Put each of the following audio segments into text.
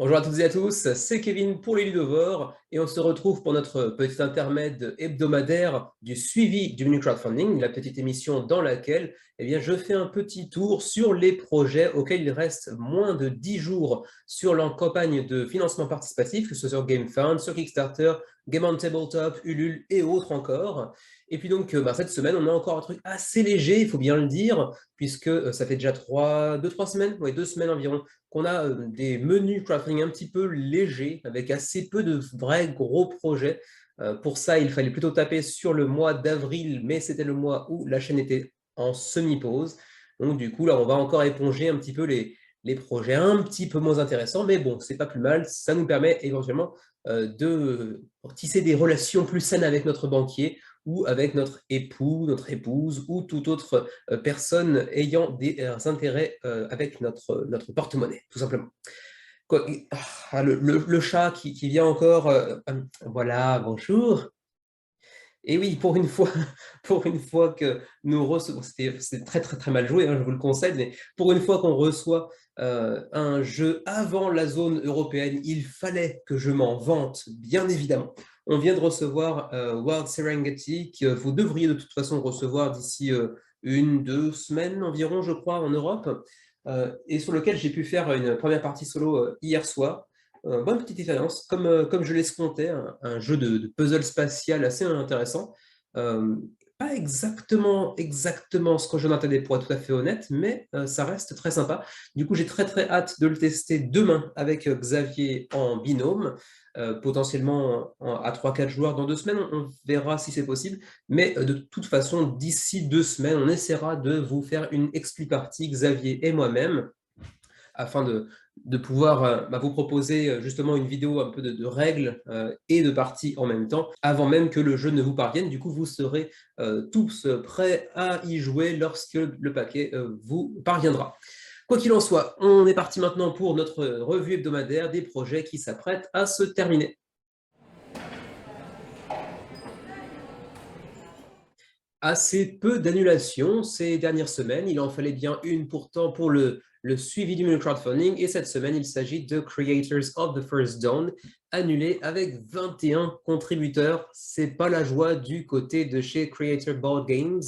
Bonjour à toutes et à tous, c'est Kevin pour les Ludovores et on se retrouve pour notre petit intermède hebdomadaire du suivi du mini crowdfunding, la petite émission dans laquelle je fais un petit tour sur les projets auxquels il reste moins de 10 jours sur leur campagne de financement participatif, que ce soit sur GameFound, sur Kickstarter, Game on Tabletop, Ulule et autres encore. Et puis donc cette semaine, on a encore un truc assez léger, il faut bien le dire, puisque ça fait déjà 2-3 semaines, ouais, 2 semaines environ, qu'on a des menus crowdfunding un petit peu légers, avec assez peu de vrais gros projets. Pour ça, il fallait plutôt taper sur le mois d'avril, mais c'était le mois où la chaîne était en semi-pause. Donc du coup, là, on va encore éponger un petit peu les projets un petit peu moins intéressants, mais bon, c'est pas plus mal. Ça nous permet éventuellement de tisser des relations plus saines avec notre banquier ou avec notre époux, notre épouse ou toute autre personne ayant des intérêts avec notre porte-monnaie, tout simplement. Quoi, le chat qui vient encore, voilà, bonjour. Et oui, pour une fois, pour une fois que nous recevons, c'est très très très mal joué, hein, je vous le concède, mais pour une fois qu'on reçoit un jeu avant la zone européenne, il fallait que je m'en vante, bien évidemment. On vient de recevoir Wild Serengeti, que vous devriez de toute façon recevoir d'ici 1-2 semaines environ, je crois, en Europe, et sur lequel j'ai pu faire une première partie solo hier soir. Bonne petite expérience, comme je l'escomptais, un jeu de puzzle spatial assez intéressant. Euh, Pas exactement ce que je n'attendais pour être tout à fait honnête, mais ça reste très sympa. Du coup, j'ai très très hâte de le tester demain avec Xavier en binôme, potentiellement à 3-4 joueurs dans 2 semaines. On verra si c'est possible. Mais de toute façon, d'ici 2 semaines, on essaiera de vous faire une expli partie, Xavier et moi-même, afin de pouvoir vous proposer justement une vidéo un peu de règles et de parties en même temps, avant même que le jeu ne vous parvienne. Du coup, vous serez tous prêts à y jouer lorsque le paquet vous parviendra. Quoi qu'il en soit, on est parti maintenant pour notre revue hebdomadaire des projets qui s'apprêtent à se terminer. Assez peu d'annulations ces dernières semaines. Il en fallait bien une pourtant pour le suivi du menu crowdfunding. Et cette semaine, il s'agit de Creators of the First Dawn, annulé avec 21 contributeurs. C'est pas la joie du côté de chez Creator Board Games.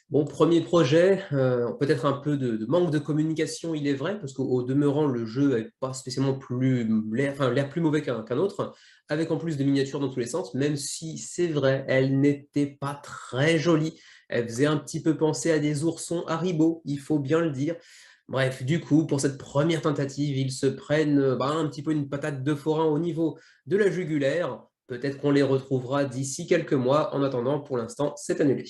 Bon, premier projet, peut-être un peu de manque de communication, il est vrai, parce qu'au demeurant, le jeu n'est pas spécialement l'air plus mauvais qu'un autre, avec en plus des miniatures dans tous les sens, même si c'est vrai, elles n'étaient pas très jolies. Elles faisaient un petit peu penser à des oursons Haribo, il faut bien le dire. Bref, du coup, pour cette première tentative, ils se prennent un petit peu une patate de forain au niveau de la jugulaire. Peut-être qu'on les retrouvera d'ici quelques mois. En attendant, pour l'instant, c'est annulé.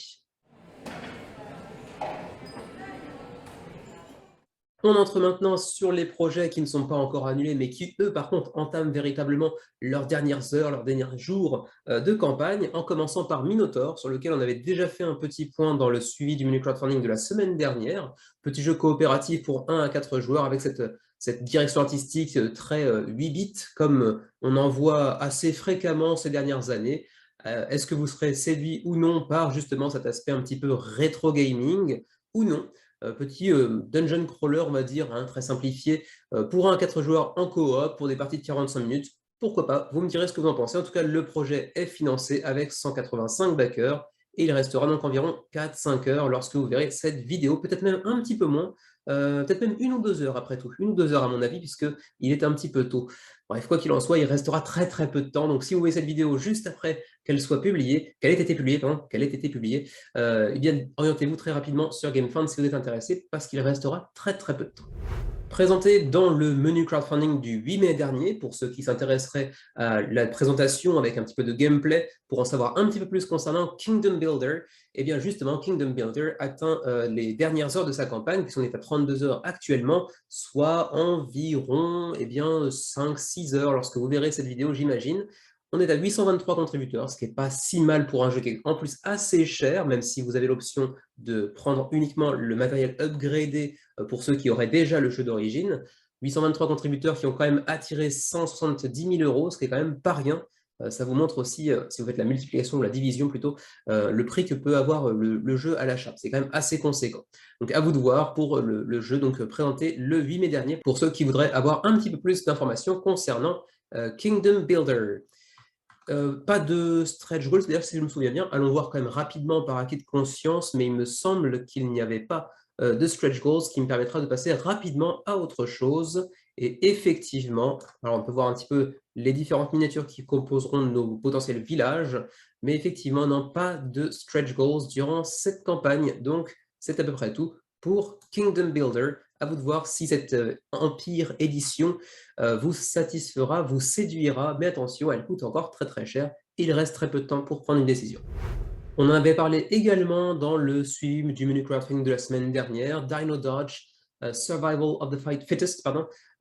On entre maintenant sur les projets qui ne sont pas encore annulés, mais qui, eux, par contre, entament véritablement leurs dernières heures, leurs derniers jours de campagne, en commençant par Minotaur, sur lequel on avait déjà fait un petit point dans le suivi du mini crowdfunding de la semaine dernière. Petit jeu coopératif pour 1 à 4 joueurs avec cette direction artistique très 8 bits, comme on en voit assez fréquemment ces dernières années. Est-ce que vous serez séduit ou non par justement cet aspect un petit peu rétro gaming ou non? Petit dungeon crawler, on va dire, hein, très simplifié, pour 1 à 4 joueurs en coop, pour des parties de 45 minutes. Pourquoi pas? Vous me direz ce que vous en pensez. En tout cas, le projet est financé avec 185 backers et il restera donc environ 4-5 heures lorsque vous verrez cette vidéo, peut-être même un petit peu moins, peut-être même 1 ou 2 heures après tout, 1 ou 2 heures à mon avis, puisqu'il est un petit peu tôt. Bref, quoi qu'il en soit, il restera très très peu de temps. Donc si vous voyez cette vidéo juste après qu'elle soit publiée, qu'elle ait été publiée, pardon, qu'elle ait été publiée, eh bien, orientez-vous très rapidement sur GameFound si vous êtes intéressé, parce qu'il restera très très peu de temps. Présenté dans le menu crowdfunding du 8 mai dernier, pour ceux qui s'intéresseraient à la présentation avec un petit peu de gameplay, pour en savoir un petit peu plus concernant Kingdom Builder, et bien justement, Kingdom Builder atteint les dernières heures de sa campagne, puisqu'on est à 32 heures actuellement, soit environ 5-6 heures lorsque vous verrez cette vidéo, j'imagine. On est à 823 contributeurs, ce qui n'est pas si mal pour un jeu qui est en plus assez cher, même si vous avez l'option de prendre uniquement le matériel upgradé pour ceux qui auraient déjà le jeu d'origine. 823 contributeurs qui ont quand même attiré 170 000 euros, ce qui est quand même pas rien. Ça vous montre aussi, si vous faites la multiplication ou la division plutôt, le prix que peut avoir le jeu à l'achat. C'est quand même assez conséquent. Donc à vous de voir pour le jeu présenté le 8 mai dernier pour ceux qui voudraient avoir un petit peu plus d'informations concernant Kingdom Builder. Pas de stretch goals, d'ailleurs si je me souviens bien, allons voir quand même rapidement par acquis de conscience, mais il me semble qu'il n'y avait pas de stretch goals, ce qui me permettra de passer rapidement à autre chose. Et effectivement, alors on peut voir un petit peu les différentes miniatures qui composeront nos potentiels villages, mais effectivement, non, pas de stretch goals durant cette campagne, donc c'est à peu près tout pour Kingdom Builder. À vous de voir si cette Empire édition vous satisfera, vous séduira, mais attention, elle coûte encore très très cher. Il reste très peu de temps pour prendre une décision. On en avait parlé également dans le suivi du menu crafting de la semaine dernière. Dino Dodge, Survival of the Fittest,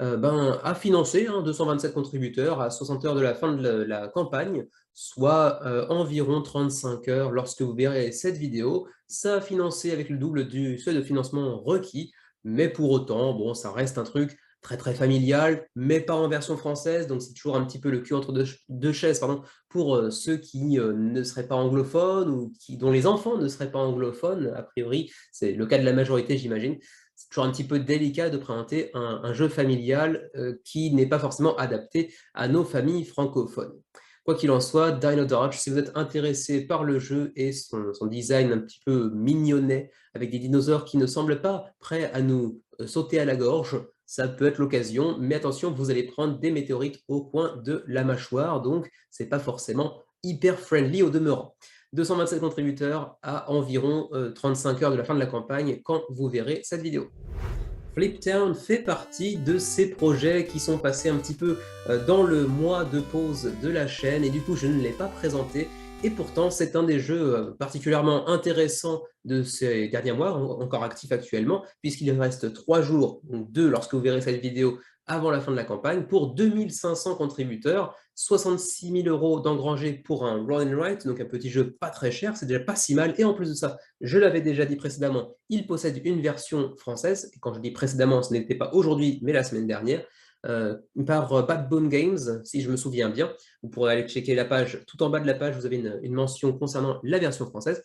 a financé 227 contributeurs à 60 heures de la fin de la campagne, soit environ 35 heures lorsque vous verrez cette vidéo. Ça a financé avec le double du seuil de financement requis, mais pour autant, bon, ça reste un truc très très familial, mais pas en version française, donc c'est toujours un petit peu le cul entre deux chaises, pour ceux qui ne seraient pas anglophones ou dont les enfants ne seraient pas anglophones, a priori, c'est le cas de la majorité, j'imagine. C'est toujours un petit peu délicat de présenter un jeu familial qui n'est pas forcément adapté à nos familles francophones. Quoi qu'il en soit, Dino Dodge, si vous êtes intéressé par le jeu et son design un petit peu mignonnet, avec des dinosaures qui ne semblent pas prêts à nous sauter à la gorge, ça peut être l'occasion, mais attention, vous allez prendre des météorites au coin de la mâchoire, donc c'est pas forcément hyper friendly au demeurant. 227 contributeurs à environ 35 heures de la fin de la campagne quand vous verrez cette vidéo. Fliptown fait partie de ces projets qui sont passés un petit peu dans le mois de pause de la chaîne et du coup je ne l'ai pas présenté et pourtant c'est un des jeux particulièrement intéressants de ces derniers mois, encore actif actuellement, puisqu'il reste 3 jours, donc 2 lorsque vous verrez cette vidéo avant la fin de la campagne, pour 2500 contributeurs, 66 000 € d'engrangés pour un Roll and Write, donc un petit jeu pas très cher, c'est déjà pas si mal, et en plus de ça, je l'avais déjà dit précédemment, il possède une version française, et quand je dis précédemment, ce n'était pas aujourd'hui, mais la semaine dernière, par Backbone Games, si je me souviens bien. Vous pourrez aller checker la page, tout en bas de la page, vous avez une mention concernant la version française.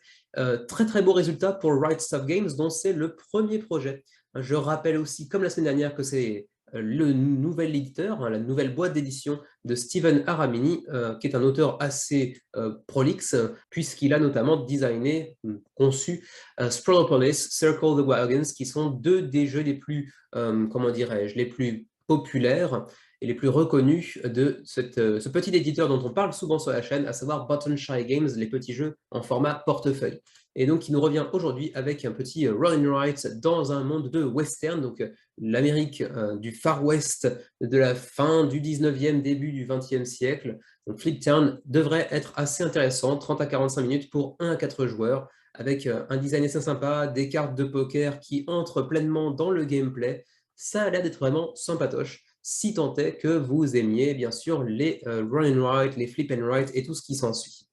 Très très beau résultat pour Right Stuff Games, dont c'est le premier projet. Je rappelle aussi, comme la semaine dernière, que c'est le nouvel éditeur, la nouvelle boîte d'édition de Steven Aramini, qui est un auteur assez prolixe, puisqu'il a notamment designé, conçu Sprawlopolis, Circle the Wagons, qui sont deux des jeux les plus, comment dirais-je, les plus populaires et les plus reconnus de ce petit éditeur dont on parle souvent sur la chaîne, à savoir Button Shy Games, les petits jeux en format portefeuille. Et donc, il nous revient aujourd'hui avec un petit Roll and Write dans un monde de western, donc l'Amérique du Far West de la fin du 19e, début du 20e siècle. Donc, Fliptown devrait être assez intéressant, 30 à 45 minutes pour 1 à 4 joueurs, avec un design assez sympa, des cartes de poker qui entrent pleinement dans le gameplay. Ça a l'air d'être vraiment sympatoche, si tant est que vous aimiez bien sûr les Roll and Write, les Flip and Write et tout ce qui s'ensuit.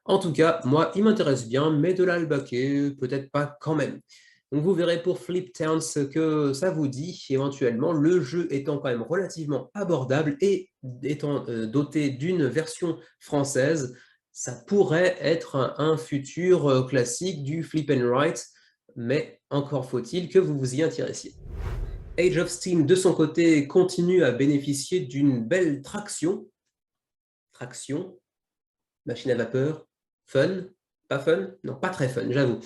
En tout cas, moi, il m'intéresse bien, mais de là le baquet, peut-être pas quand même. Donc vous verrez pour Fliptown ce que ça vous dit, éventuellement, le jeu étant quand même relativement abordable et étant doté d'une version française, ça pourrait être un futur classique du Flip and Write, mais encore faut-il que vous vous y intéressiez. Age of Steam, de son côté, continue à bénéficier d'une belle traction. Traction, machine à vapeur, fun, pas fun? Non, pas très fun, j'avoue.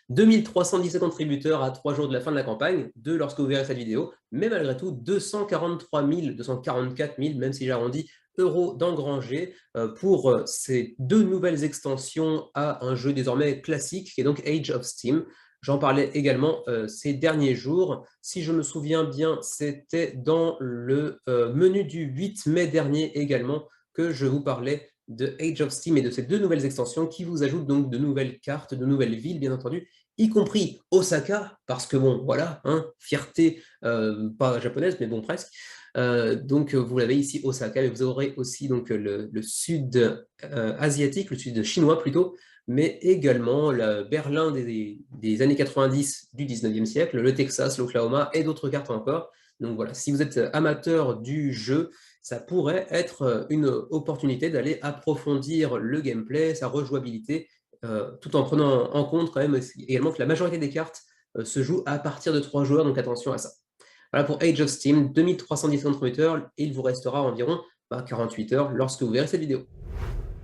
2317 contributeurs à 3 jours de la fin de la campagne, 2 lorsque vous verrez cette vidéo, mais malgré tout, 243 000, 244 000, même si j'arrondis, euros d'engrangés pour ces 2 nouvelles extensions à un jeu désormais classique, qui est donc Age of Steam. J'en parlais également ces derniers jours. Si je me souviens bien, c'était dans le menu du 8 mai dernier également que je vous parlais de Age of Steam et de ces 2 nouvelles extensions qui vous ajoutent donc de nouvelles cartes, de nouvelles villes, bien entendu, y compris Osaka, parce que bon, voilà, fierté, pas japonaise, mais bon, presque. Donc, vous l'avez ici, Osaka, mais vous aurez aussi donc, le sud asiatique, le sud chinois plutôt, mais également le Berlin des années 90 du 19e siècle, le Texas, l'Oklahoma et d'autres cartes encore. Donc voilà, si vous êtes amateur du jeu, ça pourrait être une opportunité d'aller approfondir le gameplay, sa rejouabilité, tout en prenant en compte quand même également que la majorité des cartes se jouent à partir de 3 joueurs, donc attention à ça. Voilà pour Age of Steam, 2310 contributeurs, et il vous restera environ 48 heures lorsque vous verrez cette vidéo.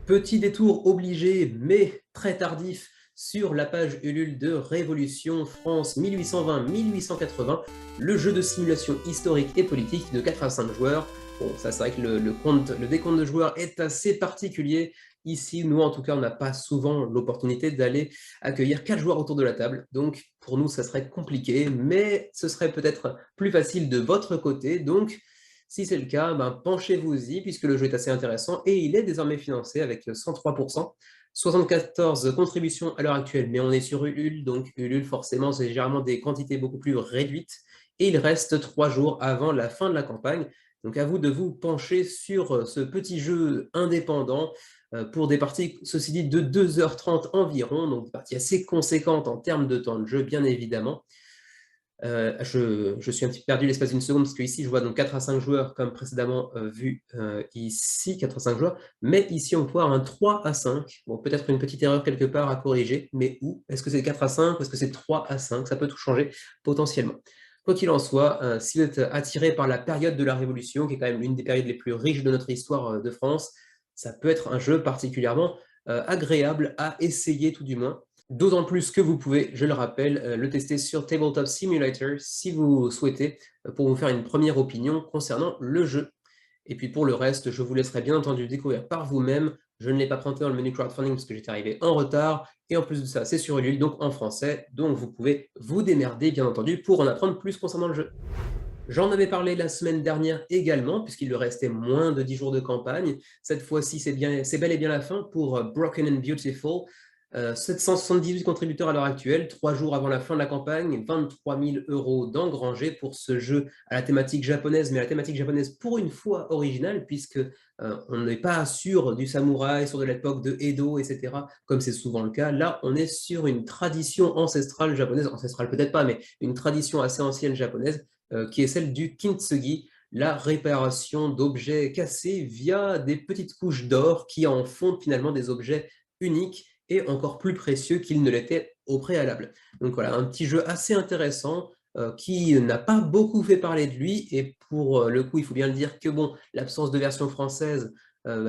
Petit détour obligé, mais très tardif, sur la page Ulule de Révolution France 1820-1880, le jeu de simulation historique et politique de 4 à 5 joueurs. Bon, ça c'est vrai que le décompte de joueurs est assez particulier. Ici, nous en tout cas, on n'a pas souvent l'opportunité d'aller accueillir 4 joueurs autour de la table. Donc pour nous, ça serait compliqué, mais ce serait peut-être plus facile de votre côté. Donc si c'est le cas, ben, penchez-vous-y puisque le jeu est assez intéressant et il est désormais financé avec 103%, 74 contributions à l'heure actuelle, mais on est sur Ulule, donc Ulule forcément c'est généralement des quantités beaucoup plus réduites et il reste 3 jours avant la fin de la campagne. Donc à vous de vous pencher sur ce petit jeu indépendant pour des parties, ceci dit, de 2h30 environ, donc des parties assez conséquentes en termes de temps de jeu, bien évidemment. Je suis un petit peu perdu l'espace d'une seconde parce que ici je vois donc 4 à 5 joueurs comme précédemment vu ici, 4 à 5 joueurs, mais ici on peut avoir un 3 à 5. Bon, peut-être une petite erreur quelque part à corriger, mais où? Est-ce que c'est 4 à 5 ou est-ce que c'est 3 à 5? Ça peut tout changer potentiellement. Quoi qu'il en soit, si vous êtes attiré par la période de la Révolution, qui est quand même l'une des périodes les plus riches de notre histoire de France, ça peut être un jeu particulièrement agréable à essayer tout du moins. D'autant plus que vous pouvez, je le rappelle, le tester sur Tabletop Simulator si vous souhaitez, pour vous faire une première opinion concernant le jeu. Et puis pour le reste, je vous laisserai bien entendu découvrir par vous-même. Je ne l'ai pas présenté dans le menu crowdfunding parce que j'étais arrivé en retard. Et en plus de ça, c'est sur Ulule, donc en français. Donc vous pouvez vous démerder, bien entendu, pour en apprendre plus concernant le jeu. J'en avais parlé la semaine dernière également, puisqu'il lui restait moins de 10 jours de campagne. Cette fois-ci, c'est bel et bien la fin pour Broken and Beautiful. 778 contributeurs à l'heure actuelle, 3 jours avant la fin de la campagne, 23 000 € d'engrangés pour ce jeu à la thématique japonaise, mais à la thématique japonaise pour une fois originale, puisque on n'est pas sur du samouraï, sur de l'époque de Edo, etc., comme c'est souvent le cas. Là, on est sur une tradition ancestrale japonaise, ancestrale peut-être pas, mais une tradition assez ancienne japonaise, qui est celle du kintsugi, la réparation d'objets cassés via des petites couches d'or qui en font finalement des objets uniques et encore plus précieux qu'il ne l'était au préalable. Donc voilà, un petit jeu assez intéressant qui n'a pas beaucoup fait parler de lui, et pour le coup, il faut bien le dire que bon, l'absence de version française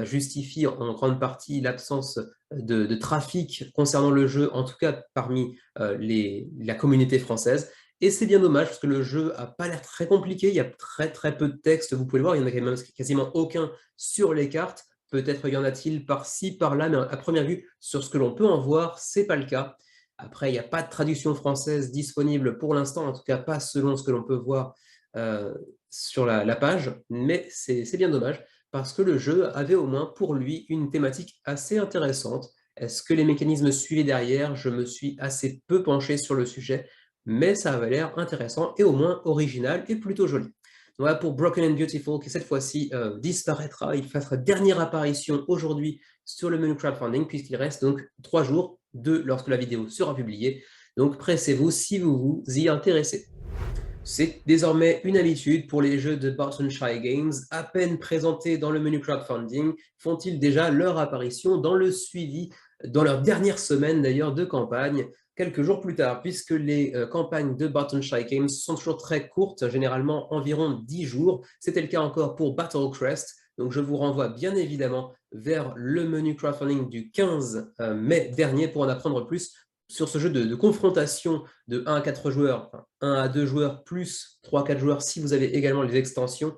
justifie en grande partie l'absence de trafic concernant le jeu, en tout cas parmi la communauté française. Et c'est bien dommage parce que le jeu n'a pas l'air très compliqué, il y a très très peu de texte, vous pouvez le voir, il n'y en a même quasiment aucun sur les cartes. Peut-être y en a-t-il par-ci, par-là, mais à première vue, sur ce que l'on peut en voir, ce n'est pas le cas. Après, il n'y a pas de traduction française disponible pour l'instant, en tout cas pas selon ce que l'on peut voir sur la page, mais c'est bien dommage, parce que le jeu avait au moins pour lui une thématique assez intéressante. Est-ce que les mécanismes suivaient derrière? Je me suis assez peu penché sur le sujet, mais ça avait l'air intéressant et au moins original et plutôt joli. Voilà pour Broken and Beautiful, qui cette fois-ci disparaîtra. Il fera sa dernière apparition aujourd'hui sur le menu crowdfunding, puisqu'il reste donc 3 jours lorsque la vidéo sera publiée. Donc pressez-vous si vous vous y intéressez. C'est désormais une habitude pour les jeux de Barton Shy Games, à peine présentés dans le menu crowdfunding, font-ils déjà leur apparition dans le suivi, dans leur dernière semaine d'ailleurs de campagne, quelques jours plus tard, puisque les campagnes de Barton Shy Games sont toujours très courtes, généralement environ 10 jours. C'était le cas encore pour Battle Crest, donc je vous renvoie bien évidemment vers le menu crowdfunding du 15 mai dernier pour en apprendre plus sur ce jeu de confrontation de 1 à 4 joueurs, enfin 1 à 2 joueurs plus 3 à 4 joueurs si vous avez également les extensions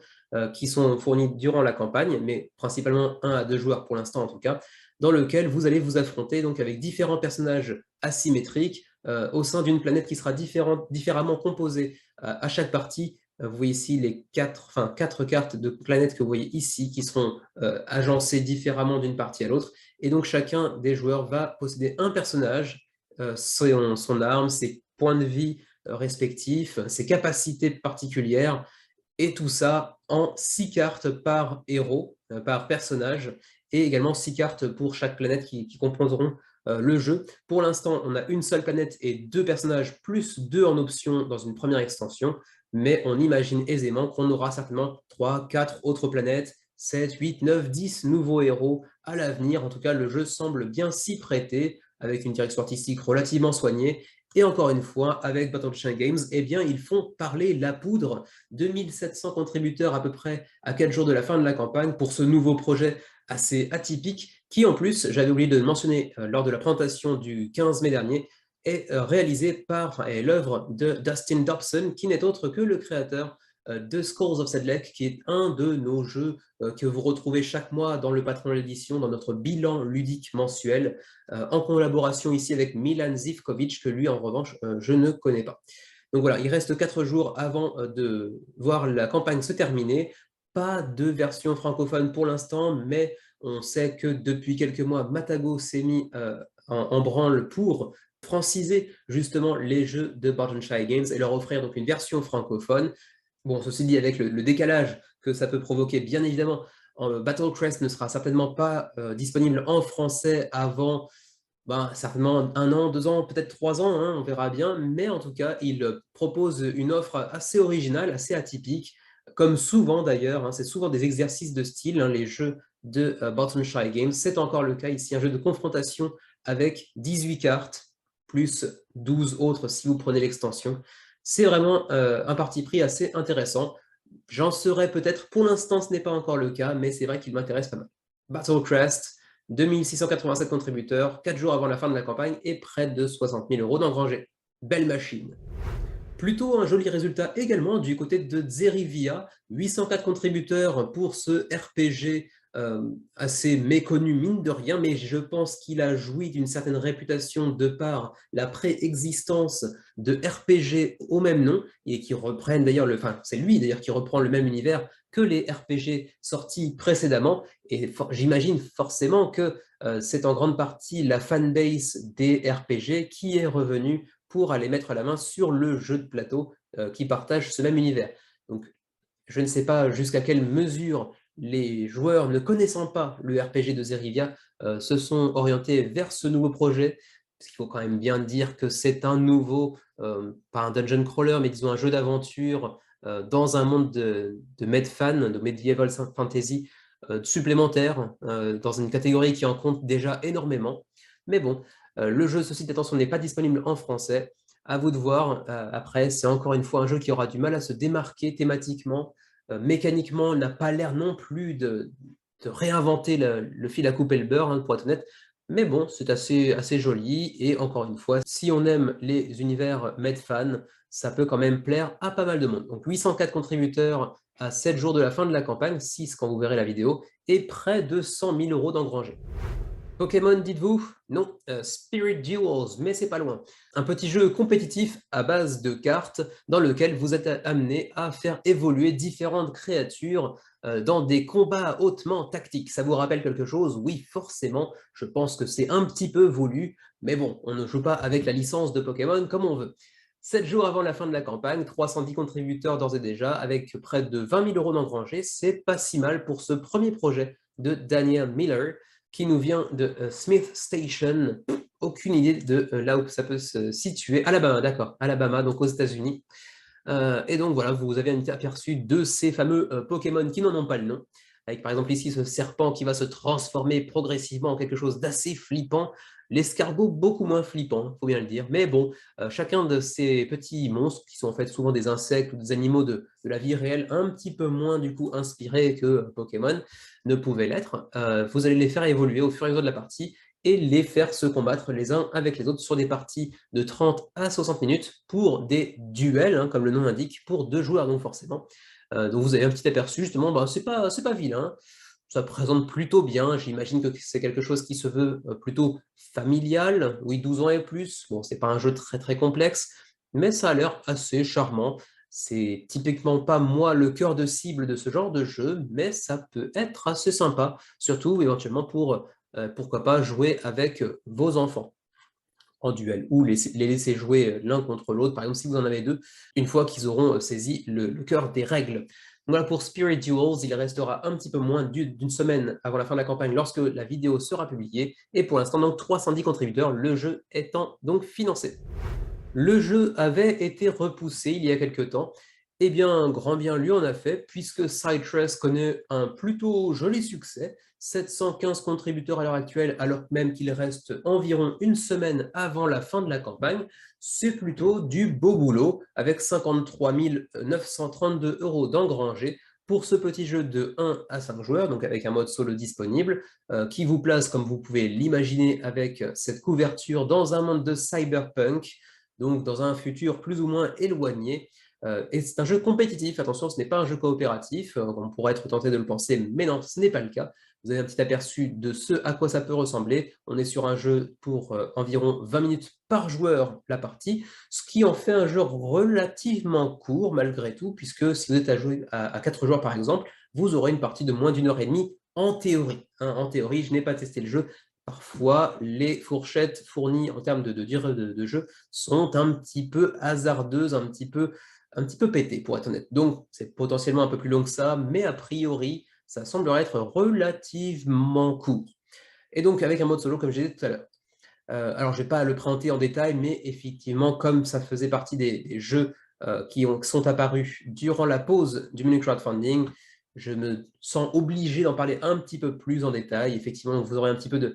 qui sont fournies durant la campagne, mais principalement 1 à 2 joueurs pour l'instant en tout cas, dans lequel vous allez vous affronter donc avec différents personnages asymétriques au sein d'une planète qui sera différemment composée à chaque partie. Vous voyez ici les 4 cartes de planètes que vous voyez ici qui seront agencées différemment d'une partie à l'autre, et donc chacun des joueurs va posséder un personnage, son arme, ses points de vie respectifs, ses capacités particulières, et tout ça en 6 cartes par héros, par personnage, et également 6 cartes pour chaque planète qui composeront le jeu. Pour l'instant, on a une seule planète et 2 personnages, plus 2 en option dans une première extension, mais on imagine aisément qu'on aura certainement 3, 4 autres planètes, 7, 8, 9, 10 nouveaux héros à l'avenir. En tout cas, le jeu semble bien s'y prêter, avec une direction artistique relativement soignée. Et encore une fois, avec Battle Chain Games, eh bien, ils font parler la poudre. 2700 contributeurs à peu près à 4 jours de la fin de la campagne pour ce nouveau projet assez atypique, qui en plus, j'avais oublié de le mentionner lors de la présentation du 15 mai dernier, est réalisé par l'œuvre de Dustin Dobson, qui n'est autre que le créateur de Scrolls of Sedlec, qui est un de nos jeux que vous retrouvez chaque mois dans le patron de l'édition, dans notre bilan ludique mensuel, en collaboration ici avec Milan Zivkovic, que lui, en revanche, je ne connais pas. Donc voilà, il reste 4 jours avant de voir la campagne se terminer. Pas de version francophone pour l'instant, mais on sait que depuis quelques mois, Matago s'est mis en branle pour franciser justement les jeux de Barton Shy Games et leur offrir donc une version francophone. Bon, ceci dit, avec le décalage que ça peut provoquer, bien évidemment, Battle Crest ne sera certainement pas disponible en français avant certainement 1 an, 2 ans, peut-être 3 ans, hein, on verra bien, mais en tout cas, il propose une offre assez originale, assez atypique, comme souvent d'ailleurs, hein, c'est souvent des exercices de style, hein, les jeux de Barton Shy Games. C'est encore le cas ici, un jeu de confrontation avec 18 cartes, plus 12 autres si vous prenez l'extension. C'est vraiment un parti pris assez intéressant. J'en serais peut-être, pour l'instant ce n'est pas encore le cas, mais c'est vrai qu'il m'intéresse pas mal. Battle Crest, 2687 contributeurs, 4 jours avant la fin de la campagne et près de 60 000 € d'engrangés. Belle machine. Plutôt un joli résultat également du côté de Zerivia, 804 contributeurs pour ce RPG assez méconnu mine de rien, mais je pense qu'il a joui d'une certaine réputation de par la préexistence de RPG au même nom, et qui reprennent d'ailleurs, c'est lui d'ailleurs qui reprend le même univers que les RPG sortis précédemment, et j'imagine forcément que c'est en grande partie la fanbase des RPG qui est revenue pour aller mettre la main sur le jeu de plateau qui partage ce même univers. Donc, je ne sais pas jusqu'à quelle mesure les joueurs, ne connaissant pas le RPG de Zerivia, se sont orientés vers ce nouveau projet, parce qu'il faut quand même bien dire que c'est un nouveau, pas un dungeon crawler, mais disons un jeu d'aventure dans un monde de Medfan, de Medieval Fantasy supplémentaire, dans une catégorie qui en compte déjà énormément. Mais bon, le jeu, ceci dit, attention, n'est pas disponible en français. À vous de voir. Après, c'est encore une fois un jeu qui aura du mal à se démarquer thématiquement. Mécaniquement, n'a pas l'air non plus de réinventer le fil à couper le beurre, hein, pour être honnête. Mais bon, c'est assez joli. Et encore une fois, si on aime les univers Medfan, ça peut quand même plaire à pas mal de monde. Donc 804 contributeurs à 7 jours de la fin de la campagne, 6 quand vous verrez la vidéo, et près de 100 000 € d'engrangés. Pokémon, dites-vous? Non, Spirit Duels, mais c'est pas loin. Un petit jeu compétitif à base de cartes dans lequel vous êtes amené à faire évoluer différentes créatures dans des combats hautement tactiques. Ça vous rappelle quelque chose? Oui, forcément, je pense que c'est un petit peu voulu, mais bon, on ne joue pas avec la licence de Pokémon comme on veut. 7 jours avant la fin de la campagne, 310 contributeurs d'ores et déjà, avec près de 20 000 € d'engrangés, c'est pas si mal pour ce premier projet de Daniel Miller, qui nous vient de Smith Station. Aucune idée de là où ça peut se situer. Alabama, d'accord. Alabama, donc aux États-Unis. Et donc voilà, vous avez un aperçu de ces fameux Pokémon qui n'en ont pas le nom. Avec par exemple ici ce serpent qui va se transformer progressivement en quelque chose d'assez flippant. L'escargot beaucoup moins flippant, il faut bien le dire. Mais bon, chacun de ces petits monstres, qui sont en fait souvent des insectes ou des animaux de la vie réelle, un petit peu moins du coup inspirés que Pokémon ne pouvaient l'être, vous allez les faire évoluer au fur et à mesure de la partie et les faire se combattre les uns avec les autres sur des parties de 30 à 60 minutes pour des duels, hein, comme le nom l'indique, pour 2 joueurs donc forcément. Donc vous avez un petit aperçu, justement, c'est pas vilain, ça présente plutôt bien, j'imagine que c'est quelque chose qui se veut plutôt familial, oui, 12 ans et plus, bon, c'est pas un jeu très très complexe, mais ça a l'air assez charmant. C'est typiquement pas moi le cœur de cible de ce genre de jeu, mais ça peut être assez sympa, surtout éventuellement pour, pourquoi pas, jouer avec vos enfants en duel, ou les laisser jouer l'un contre l'autre, par exemple si vous en avez deux, une fois qu'ils auront saisi le cœur des règles. Voilà pour Spirit Duels, il restera un petit peu moins d'une semaine avant la fin de la campagne lorsque la vidéo sera publiée, et pour l'instant donc 310 contributeurs, le jeu étant donc financé. Le jeu avait été repoussé il y a quelque temps, Eh bien, grand bien lui en a fait, puisque Cytress connaît un plutôt joli succès, 715 contributeurs à l'heure actuelle, alors même qu'il reste environ une semaine avant la fin de la campagne. C'est plutôt du beau boulot, avec 53 932 € d'engrangés pour ce petit jeu de 1 à 5 joueurs, donc avec un mode solo disponible, qui vous place, comme vous pouvez l'imaginer, avec cette couverture dans un monde de cyberpunk, donc dans un futur plus ou moins éloigné. Et c'est un jeu compétitif, attention, ce n'est pas un jeu coopératif, on pourrait être tenté de le penser, mais non, ce n'est pas le cas. Vous avez un petit aperçu de ce à quoi ça peut ressembler. On est sur un jeu pour environ 20 minutes par joueur la partie, ce qui en fait un jeu relativement court malgré tout, puisque si vous êtes à jouer à 4 joueurs par exemple, vous aurez une partie de moins d'une heure et demie en théorie. Hein. En théorie, je n'ai pas testé le jeu. Parfois, les fourchettes fournies en termes de durée de jeu sont un petit peu hasardeuses, un petit peu pété, pour être honnête. Donc, c'est potentiellement un peu plus long que ça, mais a priori, ça semblerait être relativement court. Et donc, avec un mode solo, comme j'ai dit tout à l'heure. Alors, je ne vais pas le présenter en détail, mais effectivement, comme ça faisait partie des jeux qui sont apparus durant la pause du menu crowdfunding, je me sens obligé d'en parler un petit peu plus en détail. Effectivement, vous aurez un petit peu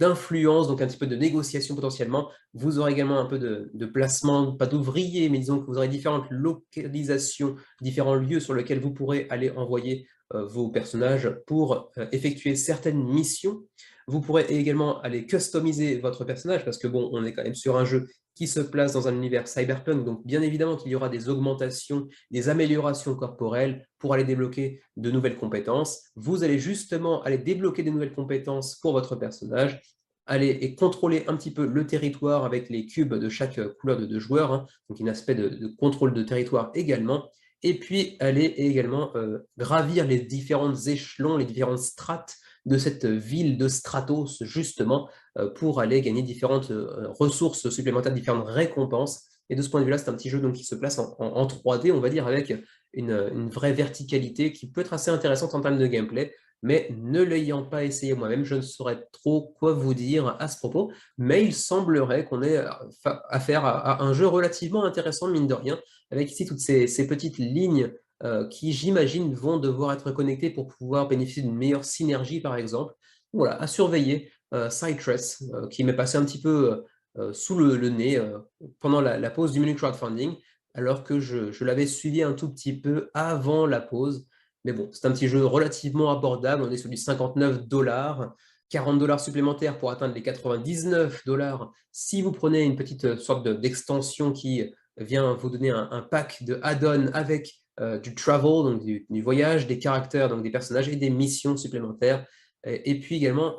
d'influence, donc un petit peu de négociation potentiellement. Vous aurez également un peu de placement, pas d'ouvriers, mais disons que vous aurez différentes localisations, différents lieux sur lesquels vous pourrez aller envoyer vos personnages pour effectuer certaines missions. Vous pourrez également aller customiser votre personnage, parce que bon, on est quand même sur un jeu qui se place dans un univers cyberpunk, donc bien évidemment qu'il y aura des augmentations, des améliorations corporelles pour aller débloquer de nouvelles compétences. Vous allez justement aller débloquer des nouvelles compétences pour votre personnage, aller et contrôler un petit peu le territoire avec les cubes de chaque couleur de joueur, hein, donc un aspect de contrôle de territoire également, et puis aller également gravir les différents échelons, les différentes strates de cette ville de Stratos, justement, pour aller gagner différentes ressources supplémentaires, différentes récompenses. Et de ce point de vue-là, c'est un petit jeu donc, qui se place en 3D, on va dire, avec une vraie verticalité qui peut être assez intéressante en termes de gameplay. Mais ne l'ayant pas essayé moi-même, je ne saurais trop quoi vous dire à ce propos. Mais il semblerait qu'on ait affaire à un jeu relativement intéressant, mine de rien, avec ici toutes ces petites lignes qui, j'imagine, vont devoir être connectés pour pouvoir bénéficier d'une meilleure synergie, par exemple. Voilà, à surveiller Cytress, qui m'est passé un petit peu sous le nez pendant la pause du menu crowdfunding, alors que je l'avais suivi un tout petit peu avant la pause. Mais bon, c'est un petit jeu relativement abordable, on est sur du 59 $, 40 $ supplémentaires pour atteindre les 99 $ si vous prenez une petite sorte d'extension qui vient vous donner un pack de add-on avec du travel, donc du voyage, des caractères, donc des personnages et des missions supplémentaires. Et puis également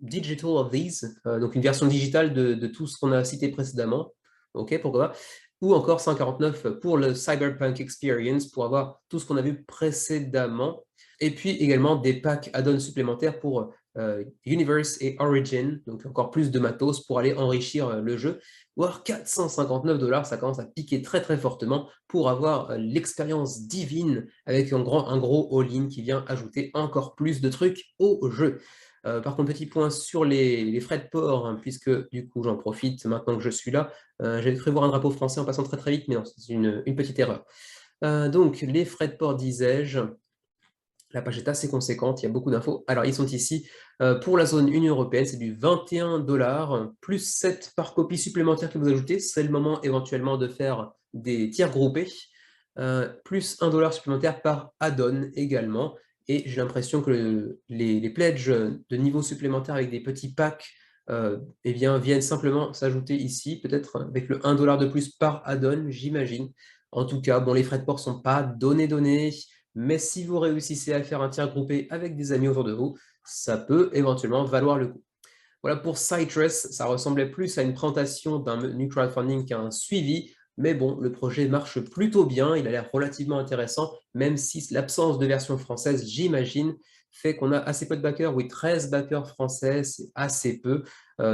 Digital of These, donc une version digitale de tout ce qu'on a cité précédemment. Ok, pourquoi pas. Ou encore 149 pour le Cyberpunk Experience, pour avoir tout ce qu'on a vu précédemment. Et puis également des packs add-ons supplémentaires pour Universe et Origin, donc encore plus de matos pour aller enrichir le jeu. Voire 459 $, ça commence à piquer très très fortement pour avoir l'expérience divine avec un gros all-in qui vient ajouter encore plus de trucs au jeu. Par contre, petit point sur les frais de port, hein, puisque du coup j'en profite maintenant que je suis là. J'avais cru voir un drapeau français en passant très très vite, mais non, c'est une petite erreur. Donc les frais de port, disais-je. La page est assez conséquente, il y a beaucoup d'infos. Alors, ils sont ici. Pour la zone Union européenne, c'est du 21 $, plus 7 par copie supplémentaire que vous ajoutez. C'est le moment éventuellement de faire des tiers groupés. Plus 1 $ supplémentaire par add-on également. Et j'ai l'impression que les pledges de niveau supplémentaire avec des petits packs eh bien, viennent simplement s'ajouter ici, peut-être avec le 1 $ de plus par add-on, j'imagine. En tout cas, bon, les frais de port ne sont pas donnés. Mais si vous réussissez à faire un tiers groupé avec des amis autour de vous, ça peut éventuellement valoir le coup. Voilà pour Cytress, ça ressemblait plus à une présentation d'un menu crowdfunding qu'à un suivi, mais bon, le projet marche plutôt bien, il a l'air relativement intéressant, même si l'absence de version française, j'imagine, fait qu'on a assez peu de backers. Oui, 13 backers français, c'est assez peu.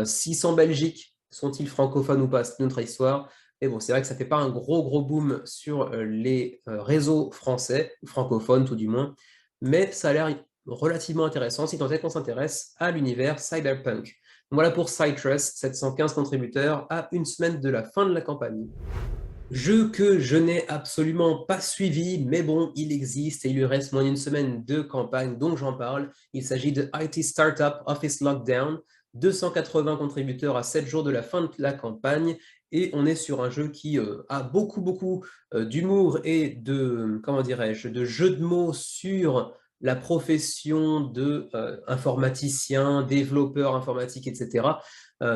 600 Belgique, sont-ils francophones ou pas, c'est une autre histoire. Mais bon, c'est vrai que ça ne fait pas un gros boom sur les réseaux français, francophones tout du moins, mais ça a l'air relativement intéressant si tant est qu'on s'intéresse à l'univers cyberpunk. Voilà pour Cytress, 715 contributeurs à une semaine de la fin de la campagne. Jeu que je n'ai absolument pas suivi, mais bon, il existe et il lui reste moins d'une semaine de campagne, donc j'en parle. Il s'agit de IT Startup Office Lockdown, 280 contributeurs à 7 jours de la fin de la campagne, et on est sur un jeu qui a beaucoup d'humour et de, comment dirais-je, de jeux de mots sur la profession de informaticien, développeur informatique, etc.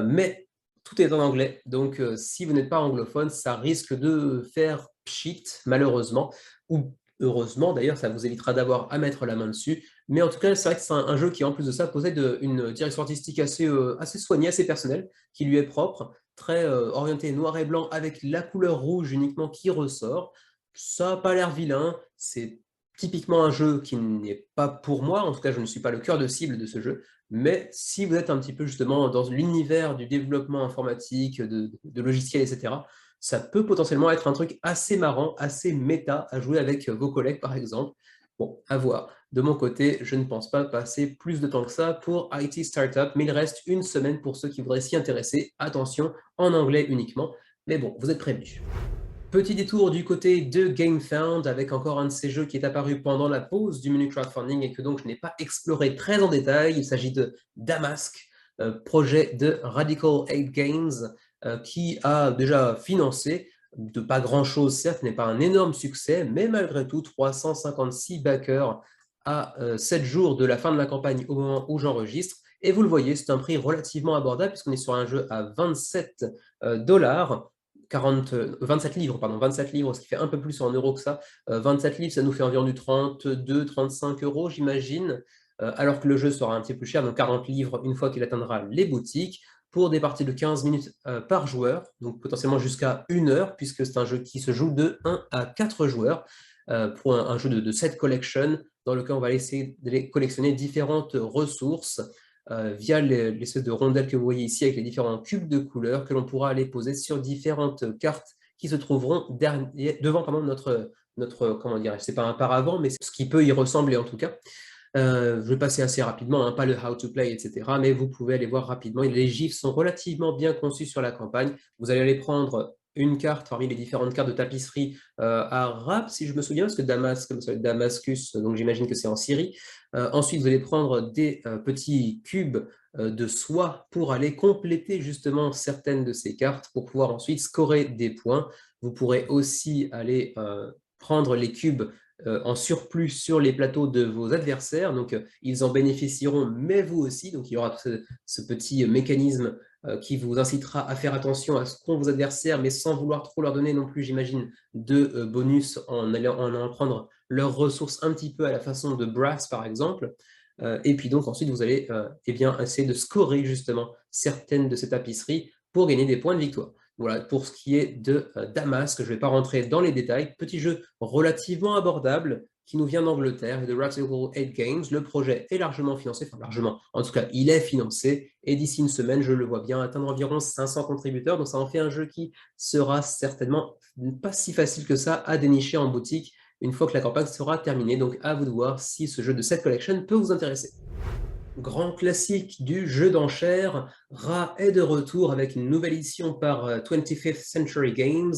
Mais tout est en anglais, donc si vous n'êtes pas anglophone, ça risque de faire pchit, malheureusement, ou heureusement d'ailleurs, ça vous évitera d'avoir à mettre la main dessus. Mais en tout cas, c'est vrai que c'est un jeu qui, en plus de ça, possède une direction artistique assez soignée, assez personnelle, qui lui est propre, très orientée noir et blanc, avec la couleur rouge uniquement qui ressort. Ça n'a pas l'air vilain, c'est typiquement un jeu qui n'est pas pour moi, en tout cas je ne suis pas le cœur de cible de ce jeu, mais si vous êtes un petit peu justement dans l'univers du développement informatique, de logiciels, etc., ça peut potentiellement être un truc assez marrant, assez méta à jouer avec vos collègues, par exemple. Bon, à voir. De mon côté, je ne pense pas passer plus de temps que ça pour IT Startup, mais il reste une semaine pour ceux qui voudraient s'y intéresser. Attention, en anglais uniquement. Mais bon, vous êtes prévenus. Petit détour du côté de GameFound avec encore un de ces jeux qui est apparu pendant la pause du menu crowdfunding et que donc je n'ai pas exploré très en détail. Il s'agit de Damask, projet de Radical 8 Games qui a déjà financé de pas grand-chose, certes, ce n'est pas un énorme succès, mais malgré tout 356 backers à 7 jours de la fin de la campagne au moment où j'enregistre. Et vous le voyez, c'est un prix relativement abordable puisqu'on est sur un jeu à 27 dollars. 27 livres, pardon, 27 livres, ce qui fait un peu plus en euros que ça. 27 livres, ça nous fait environ du 32-35 euros, j'imagine, alors que le jeu sera un petit peu plus cher, donc 40 livres une fois qu'il atteindra les boutiques, pour des parties de 15 minutes par joueur, donc potentiellement jusqu'à 1 heure, puisque c'est un jeu qui se joue de 1 à 4 joueurs, pour un jeu de set collection, dans lequel on va essayer de collectionner différentes ressources via l'espèce de rondelle que vous voyez ici avec les différents cubes de couleurs que l'on pourra aller poser sur différentes cartes qui se trouveront devant quand même notre comment dire, c'est pas un paravent, mais ce qui peut y ressembler en tout cas. Je vais passer assez rapidement, hein, pas le how to play, etc. Mais vous pouvez aller voir rapidement. Les gifs sont relativement bien conçus sur la campagne. Vous allez aller prendre une carte parmi les différentes cartes de tapisserie arabe, si je me souviens, parce que Damas, comme ça, Damascus, donc j'imagine que c'est en Syrie. Ensuite, vous allez prendre des petits cubes de soie pour aller compléter justement certaines de ces cartes pour pouvoir ensuite scorer des points. Vous pourrez aussi aller prendre les cubes en surplus sur les plateaux de vos adversaires, donc ils en bénéficieront, mais vous aussi, donc il y aura ce petit mécanisme qui vous incitera à faire attention à ce qu'ont vos adversaires, mais sans vouloir trop leur donner non plus, j'imagine, de bonus en allant prendre leurs ressources un petit peu à la façon de Brass, par exemple. Et puis donc ensuite, vous allez eh bien, essayer de scorer justement certaines de ces tapisseries pour gagner des points de victoire. Voilà, pour ce qui est de Damas, que je ne vais pas rentrer dans les détails. Petit jeu relativement abordable qui nous vient d'Angleterre et de Radical 8 Games. Le projet est largement financé, enfin largement, en tout cas, il est financé. Et d'ici une semaine, je le vois bien atteindre environ 500 contributeurs. Donc ça en fait un jeu qui sera certainement pas si facile que ça à dénicher en boutique une fois que la campagne sera terminée. Donc à vous de voir si ce jeu de set collection peut vous intéresser. Grand classique du jeu d'enchères, Ra est de retour avec une nouvelle édition par 25th Century Games.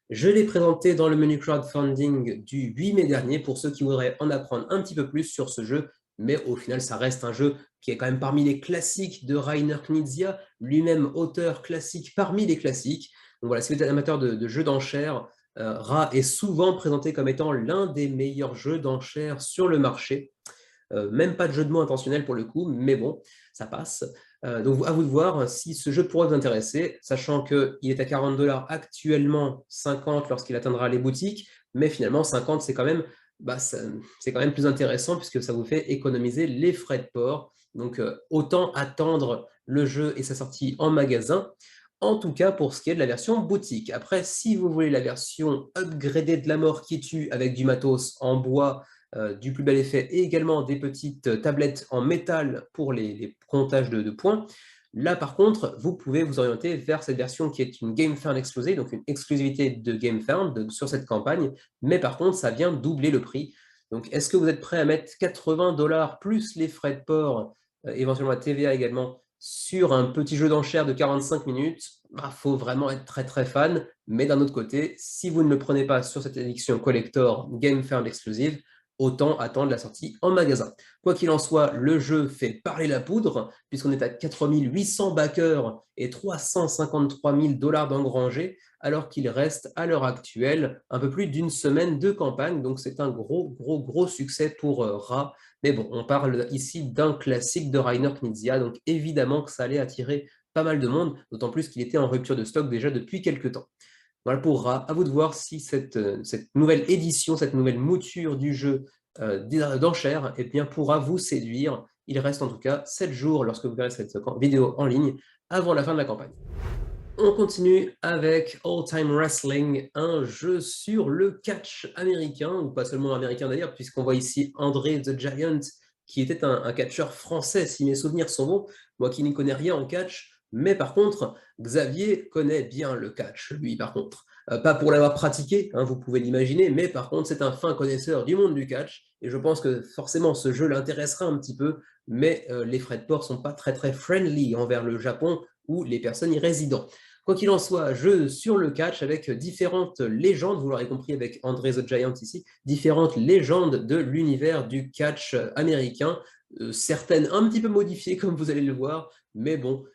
Je l'ai présenté dans le menu crowdfunding du 8 mai dernier pour ceux qui voudraient en apprendre un petit peu plus sur ce jeu, mais au final ça reste un jeu qui est quand même parmi les classiques de Rainer Knizia, lui-même auteur classique parmi les classiques. Donc voilà, si vous êtes amateur de jeux d'enchères, Ra est souvent présenté comme étant l'un des meilleurs jeux d'enchères sur le marché. Même pas de jeu de mots intentionnel pour le coup, mais bon, ça passe. Donc à vous de voir si ce jeu pourrait vous intéresser, sachant qu'il est à 40 dollars actuellement, 50 lorsqu'il atteindra les boutiques, mais finalement 50 c'est quand même, c'est quand même plus intéressant puisque ça vous fait économiser les frais de port. Donc autant attendre le jeu et sa sortie en magasin. En tout cas, pour ce qui est de la version boutique. Après, si vous voulez la version upgradée de la mort qui tue avec du matos en bois, du plus bel effet et également des petites tablettes en métal pour les comptages de points. Là, par contre, vous pouvez vous orienter vers cette version qui est une GameFound Exclusive, donc une exclusivité de GameFound sur cette campagne, mais par contre, ça vient doubler le prix. Donc, est-ce que vous êtes prêt à mettre 80 dollars plus les frais de port, éventuellement la TVA également, sur un petit jeu d'enchères de 45 minutes, faut vraiment être très très fan. Mais d'un autre côté, si vous ne le prenez pas sur cette édition collector Game Found Exclusive, autant attendre la sortie en magasin. Quoi qu'il en soit, le jeu fait parler la poudre, puisqu'on est à 4800 backers et 353 000 $ d'engrangés, alors qu'il reste à l'heure actuelle un peu plus d'une semaine de campagne. Donc c'est un gros succès pour Ra. Mais bon, on parle ici d'un classique de Reiner Knizia, donc évidemment que ça allait attirer pas mal de monde, d'autant plus qu'il était en rupture de stock déjà depuis quelques temps. Voilà pour Ra. À vous de voir si cette nouvelle édition, cette nouvelle mouture du jeu d'enchères pourra vous séduire. Il reste en tout cas 7 jours lorsque vous verrez cette vidéo en ligne avant la fin de la campagne. On continue avec All Time Wrestling, un jeu sur le catch américain, ou pas seulement américain d'ailleurs, puisqu'on voit ici André the Giant, qui était un catcheur français, si mes souvenirs sont bons, moi qui n'y connais rien en catch, mais par contre, Xavier connaît bien le catch, lui par contre. Pas pour l'avoir pratiqué, hein, vous pouvez l'imaginer, mais par contre, c'est un fin connaisseur du monde du catch, et je pense que forcément ce jeu l'intéressera un petit peu, mais les frais de port sont pas très friendly envers le Japon ou les personnes y résidant. Quoi qu'il en soit, jeu sur le catch avec différentes légendes, vous l'aurez compris avec André the Giant ici, différentes légendes de l'univers du catch américain, certaines un petit peu modifiées comme vous allez le voir, mais bon,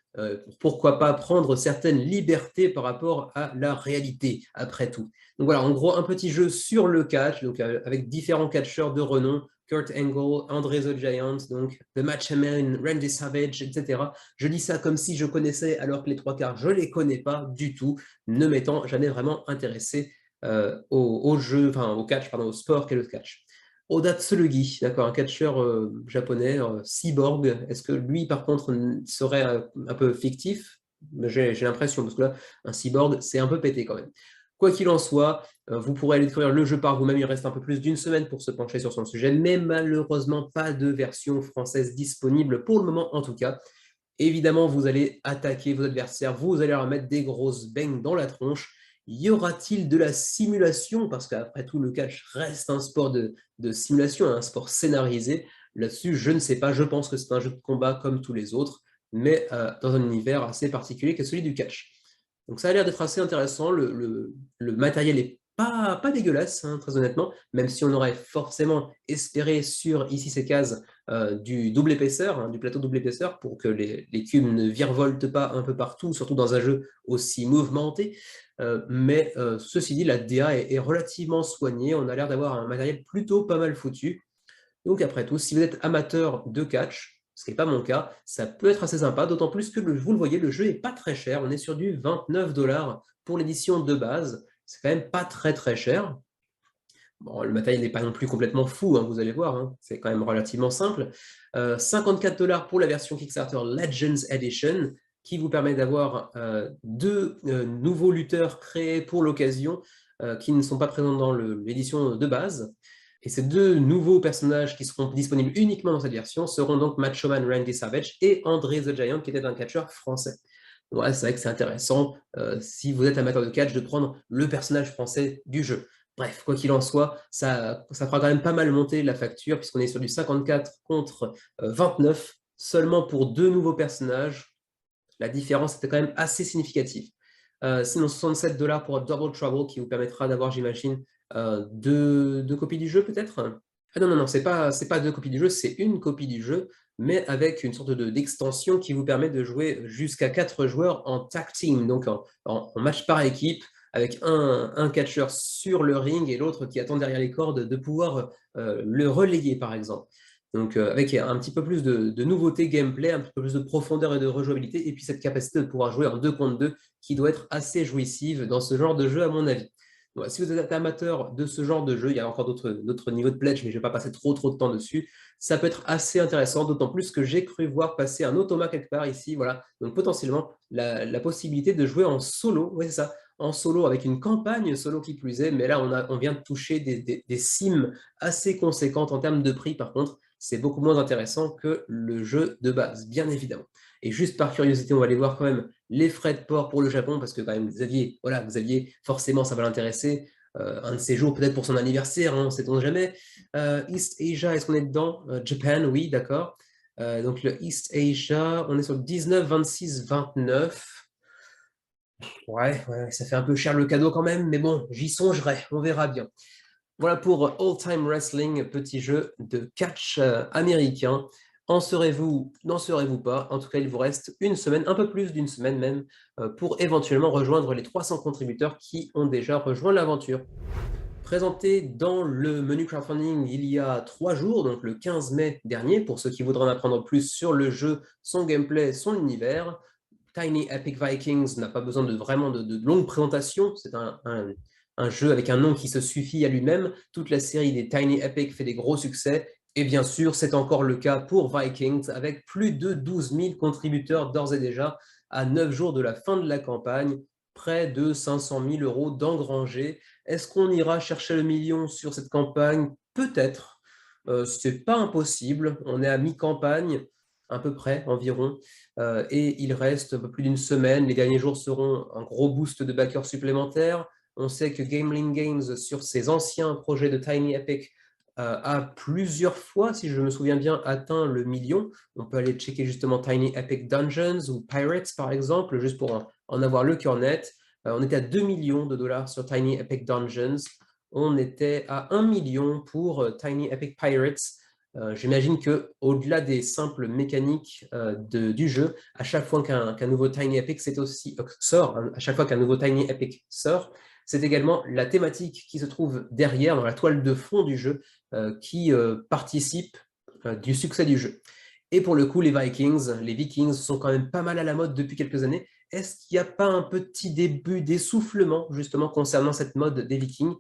pourquoi pas prendre certaines libertés par rapport à la réalité, après tout. Donc voilà, en gros, un petit jeu sur le catch, donc avec différents catcheurs de renom, Kurt Angle, André the Giant, donc The Macho Man, Randy Savage, etc. Je dis ça comme si je connaissais, alors que les trois quarts, je ne les connais pas du tout, ne m'étant jamais vraiment intéressé au jeu, enfin au catch, pardon, au sport qu'est le catch. Oda Tsurugi, d'accord, un catcheur japonais, cyborg. Est-ce que lui, par contre, serait un peu fictif? J'ai l'impression, parce que là, un cyborg, c'est un peu pété quand même. Quoi qu'il en soit, vous pourrez aller découvrir le jeu par vous-même. Il reste un peu plus d'une semaine pour se pencher sur son sujet, mais malheureusement, pas de version française disponible pour le moment en tout cas. Évidemment, vous allez attaquer vos adversaires, vous allez leur mettre des grosses beignes dans la tronche. Y aura-t-il de la simulation? Parce qu'après tout, le catch reste un sport de simulation, un sport scénarisé. Là-dessus, je ne sais pas, je pense que c'est un jeu de combat comme tous les autres, mais dans un univers assez particulier que celui du catch. Donc ça a l'air d'être assez intéressant, le matériel est pas dégueulasse, hein, très honnêtement, même si on aurait forcément espéré sur ici ces cases du double épaisseur, hein, du plateau double épaisseur, pour que les cubes ne virevoltent pas un peu partout, surtout dans un jeu aussi mouvementé. Mais ceci dit, la DA est relativement soignée, on a l'air d'avoir un matériel plutôt pas mal foutu. Donc après tout, si vous êtes amateur de catch, ce qui n'est pas mon cas, ça peut être assez sympa, d'autant plus que vous le voyez, le jeu n'est pas très cher, on est sur du 29 $ pour l'édition de base, c'est quand même pas très cher. Bon, le matériel n'est pas non plus complètement fou, hein, vous allez voir, hein, c'est quand même relativement simple. 54 $ pour la version Kickstarter Legends Edition, qui vous permet d'avoir deux nouveaux lutteurs créés pour l'occasion, qui ne sont pas présents dans l'édition de base. Et ces deux nouveaux personnages qui seront disponibles uniquement dans cette version seront donc Macho Man Randy Savage et André the Giant, qui était un catcheur français. Ouais, c'est vrai que c'est intéressant, si vous êtes amateur de catch, de prendre le personnage français du jeu. Bref, quoi qu'il en soit, ça fera quand même pas mal monter la facture, puisqu'on est sur du 54 contre 29, seulement pour deux nouveaux personnages. La différence était quand même assez significative. Sinon, 67 $ pour Double Trouble, qui vous permettra d'avoir, j'imagine, deux copies du jeu, peut-être? Ah non, c'est pas deux copies du jeu, c'est une copie du jeu, mais avec une sorte d'extension qui vous permet de jouer jusqu'à 4 joueurs en tag team, donc en match par équipe, avec un catcheur sur le ring et l'autre qui attend derrière les cordes, de pouvoir le relayer, par exemple. Donc avec un petit peu plus de nouveauté gameplay, un petit peu plus de profondeur et de rejouabilité, et puis cette capacité de pouvoir jouer en 2 contre 2 qui doit être assez jouissive dans ce genre de jeu à mon avis. Voilà, si vous êtes amateur de ce genre de jeu, il y a encore d'autres niveaux de pledge, mais je ne vais pas passer trop de temps dessus. Ça peut être assez intéressant, d'autant plus que j'ai cru voir passer un automa quelque part ici. Voilà. Donc potentiellement, la possibilité de jouer en solo, oui c'est ça, en solo avec une campagne solo qui plus est, mais là on vient de toucher des cimes assez conséquentes en termes de prix par contre. C'est beaucoup moins intéressant que le jeu de base, bien évidemment. Et juste par curiosité, on va aller voir quand même les frais de port pour le Japon, parce que quand même Xavier, forcément ça va l'intéresser. Un de ces jours, peut-être pour son anniversaire, hein, on ne sait jamais. East Asia, est-ce qu'on est dedans? Japan, oui, d'accord. Donc le East Asia, on est sur le 19, 26, 29. Ouais, ça fait un peu cher le cadeau quand même, mais bon, j'y songerai, on verra bien. Voilà pour All Time Wrestling, petit jeu de catch américain. En serez-vous, n'en serez-vous pas? En tout cas, il vous reste une semaine, un peu plus d'une semaine même, pour éventuellement rejoindre les 300 contributeurs qui ont déjà rejoint l'aventure. Présenté dans le menu crowdfunding il y a 3 jours, donc le 15 mai dernier, pour ceux qui voudraient en apprendre plus sur le jeu, son gameplay, son univers. Tiny Epic Vikings n'a pas besoin de vraiment de longues présentations, c'est un jeu avec un nom qui se suffit à lui-même. Toute la série des Tiny Epic fait des gros succès, et bien sûr, c'est encore le cas pour Vikings, avec plus de 12 000 contributeurs d'ores et déjà, à 9 jours de la fin de la campagne, près de 500 000 euros d'engrangés. Est-ce qu'on ira chercher le million sur cette campagne? Peut-être. C'est pas impossible. On est à mi-campagne, à peu près, environ. Et il reste un peu plus d'une semaine. Les derniers jours seront un gros boost de backers supplémentaires. On sait que Gameling Games, sur ses anciens projets de Tiny Epic, a plusieurs fois, si je me souviens bien, atteint le million. On peut aller checker justement Tiny Epic Dungeons ou Pirates, par exemple, juste pour en avoir le cœur net. On était à 2 millions de dollars sur Tiny Epic Dungeons. On était à 1 million pour Tiny Epic Pirates. J'imagine qu'au-delà des simples mécaniques du jeu, à chaque fois qu'un nouveau Tiny Epic sort, à chaque fois qu'un nouveau Tiny Epic sort, c'est également la thématique qui se trouve derrière, dans la toile de fond du jeu, qui participe du succès du jeu. Et pour le coup, les Vikings sont quand même pas mal à la mode depuis quelques années. Est-ce qu'il n'y a pas un petit début d'essoufflement, justement, concernant cette mode des Vikings?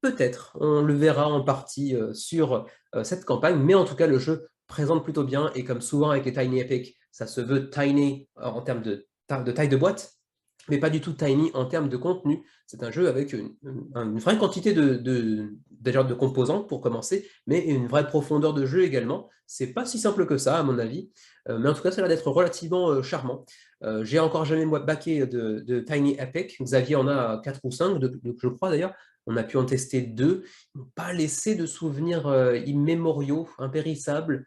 Peut-être, on le verra en partie sur cette campagne, mais en tout cas, le jeu présente plutôt bien, et comme souvent avec les Tiny Epic, ça se veut tiny en termes de taille de boîte, mais pas du tout tiny en termes de contenu. C'est un jeu avec une vraie quantité déjà de composants pour commencer, mais une vraie profondeur de jeu également. C'est pas si simple que ça, à mon avis, mais en tout cas, ça a l'air d'être relativement charmant. J'ai encore jamais backé de Tiny Epic. Xavier en a 4 ou 5, je crois d'ailleurs. On a pu en tester 2. Ils n'ont pas laissé de souvenirs immémoriaux, impérissables.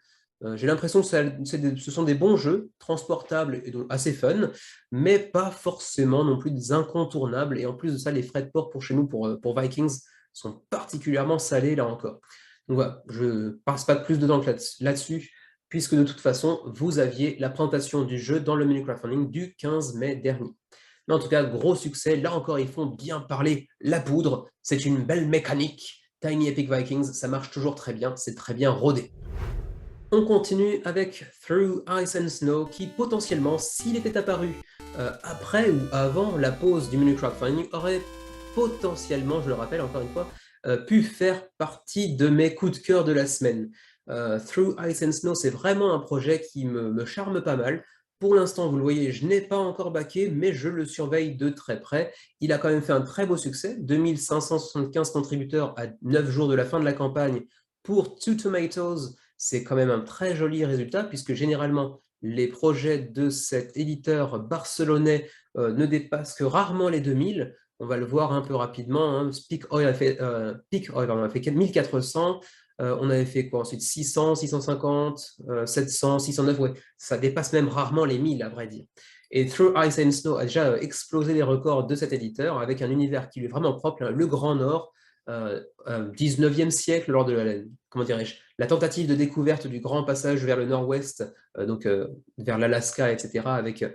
J'ai l'impression que ce sont des bons jeux, transportables et donc assez fun, mais pas forcément non plus des incontournables. Et en plus de ça, les frais de port pour chez nous, pour Vikings, sont particulièrement salés là encore. Donc voilà, je ne passe pas plus de temps là-dessus, puisque de toute façon, vous aviez la présentation du jeu dans le menu crowdfunding du 15 mai dernier. Mais en tout cas, gros succès. Là encore, ils font bien parler la poudre. C'est une belle mécanique. Tiny Epic Vikings, ça marche toujours très bien. C'est très bien rodé. On continue avec Through Ice and Snow, qui potentiellement, s'il était apparu après ou avant la pause du menu crowdfunding, aurait potentiellement, je le rappelle encore une fois, pu faire partie de mes coups de cœur de la semaine. Through Ice and Snow, c'est vraiment un projet qui me charme pas mal. Pour l'instant, vous le voyez, je n'ai pas encore backé, mais je le surveille de très près. Il a quand même fait un très beau succès, 2575 contributeurs à 9 jours de la fin de la campagne pour Two Tomatoes. C'est quand même un très joli résultat, puisque généralement, les projets de cet éditeur barcelonais ne dépassent que rarement les 2000. On va le voir un peu rapidement. Hein. Peak Oil a fait 1400. On avait fait quoi ensuite? 600, 650, 700, 609. Ouais, ça dépasse même rarement les 1000, à vrai dire. Et Through Ice and Snow a déjà explosé les records de cet éditeur avec un univers qui lui est vraiment propre, hein, le Grand Nord, 19e siècle, lors de comment dirais-je, la tentative de découverte du grand passage vers le nord-ouest, donc vers l'Alaska, etc., avec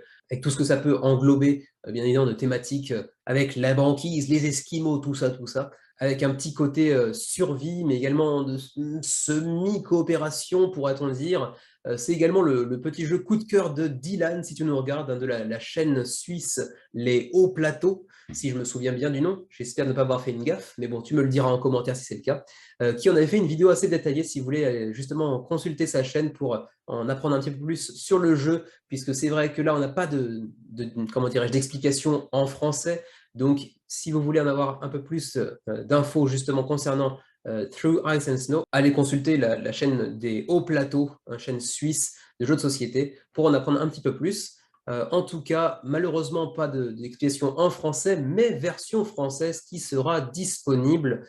tout ce que ça peut englober, bien évidemment, de thématiques avec la banquise, les Esquimaux, tout ça, avec un petit côté survie, mais également de semi-coopération, pourrait-on dire. C'est également le petit jeu coup de cœur de Dylan, si tu nous regardes, hein, de la chaîne suisse Les Hauts Plateaux, si je me souviens bien du nom. J'espère ne pas avoir fait une gaffe, mais bon, tu me le diras en commentaire si c'est le cas. Qui en avait fait une vidéo assez détaillée, si vous voulez justement consulter sa chaîne pour en apprendre un petit peu plus sur le jeu, puisque c'est vrai que là, on n'a pas comment dirais-je, d'explication en français. Donc, si vous voulez en avoir un peu plus d'infos justement concernant Through Ice and Snow, allez consulter la chaîne des Hauts Plateaux, une chaîne suisse de jeux de société, pour en apprendre un petit peu plus. En tout cas, malheureusement, pas d'explication en français, mais version française qui sera disponible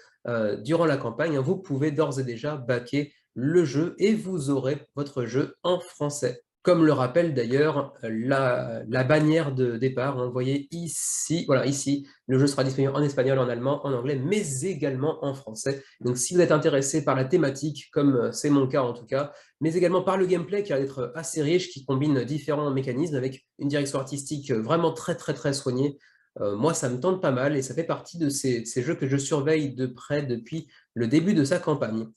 durant la campagne. Vous pouvez d'ores et déjà backer le jeu et vous aurez votre jeu en français. Comme le rappelle d'ailleurs la bannière de départ, vous voyez ici, voilà, ici, le jeu sera disponible en espagnol, en allemand, en anglais, mais également en français. Donc si vous êtes intéressé par la thématique, comme c'est mon cas en tout cas, mais également par le gameplay qui a l'air d'être assez riche, qui combine différents mécanismes avec une direction artistique vraiment très soignée, moi ça me tente pas mal et ça fait partie de ces jeux que je surveille de près depuis le début de sa campagne.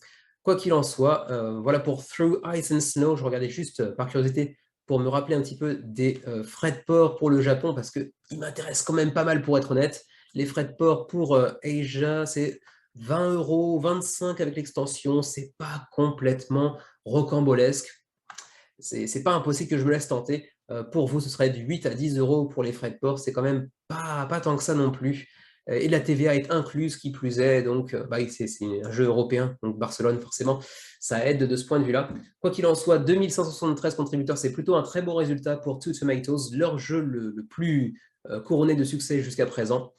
Quoi qu'il en soit, voilà pour Through Ice and Snow, je regardais juste par curiosité pour me rappeler un petit peu des frais de port pour le Japon, parce qu'ils m'intéressent quand même pas mal pour être honnête. Les frais de port pour Asia, c'est 20 €, 25 avec l'extension, c'est pas complètement rocambolesque. C'est pas impossible que je me laisse tenter. Pour vous, ce serait de 8 à 10 € pour les frais de port, c'est quand même pas tant que ça non plus. Et la TVA est incluse, qui plus est, donc bah, c'est un jeu européen, donc Barcelone, forcément, ça aide de ce point de vue-là. Quoi qu'il en soit, 2573 contributeurs, c'est plutôt un très bon résultat pour Two Tomatoes, leur jeu le plus couronné de succès jusqu'à présent.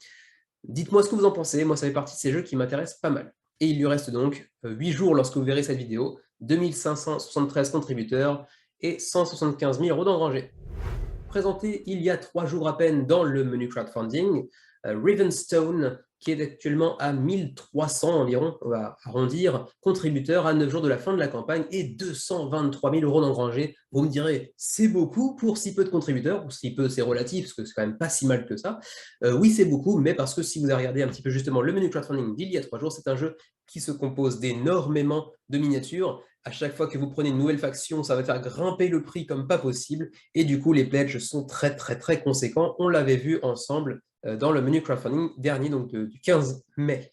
Dites-moi ce que vous en pensez, moi ça fait partie de ces jeux qui m'intéressent pas mal. Et il lui reste donc 8 jours lorsque vous verrez cette vidéo, 2573 contributeurs et 175 000 € d'engrangés. Présenté il y a 3 jours à peine dans le menu crowdfunding, Ravenstone, qui est actuellement à 1300 environ, on va arrondir, contributeurs à 9 jours de la fin de la campagne et 223 000 € d'engrangés. Vous me direz, c'est beaucoup pour si peu de contributeurs, ou si peu c'est relatif, parce que c'est quand même pas si mal que ça. Oui, c'est beaucoup, mais parce que si vous avez regardé un petit peu justement le menu crowdfunding d'il y a 3 jours, c'est un jeu qui se compose d'énormément de miniatures. À chaque fois que vous prenez une nouvelle faction, ça va faire grimper le prix comme pas possible. Et du coup, les pledges sont très conséquents. On l'avait vu ensemble dans le menu crowdfunding dernier, donc du 15 mai.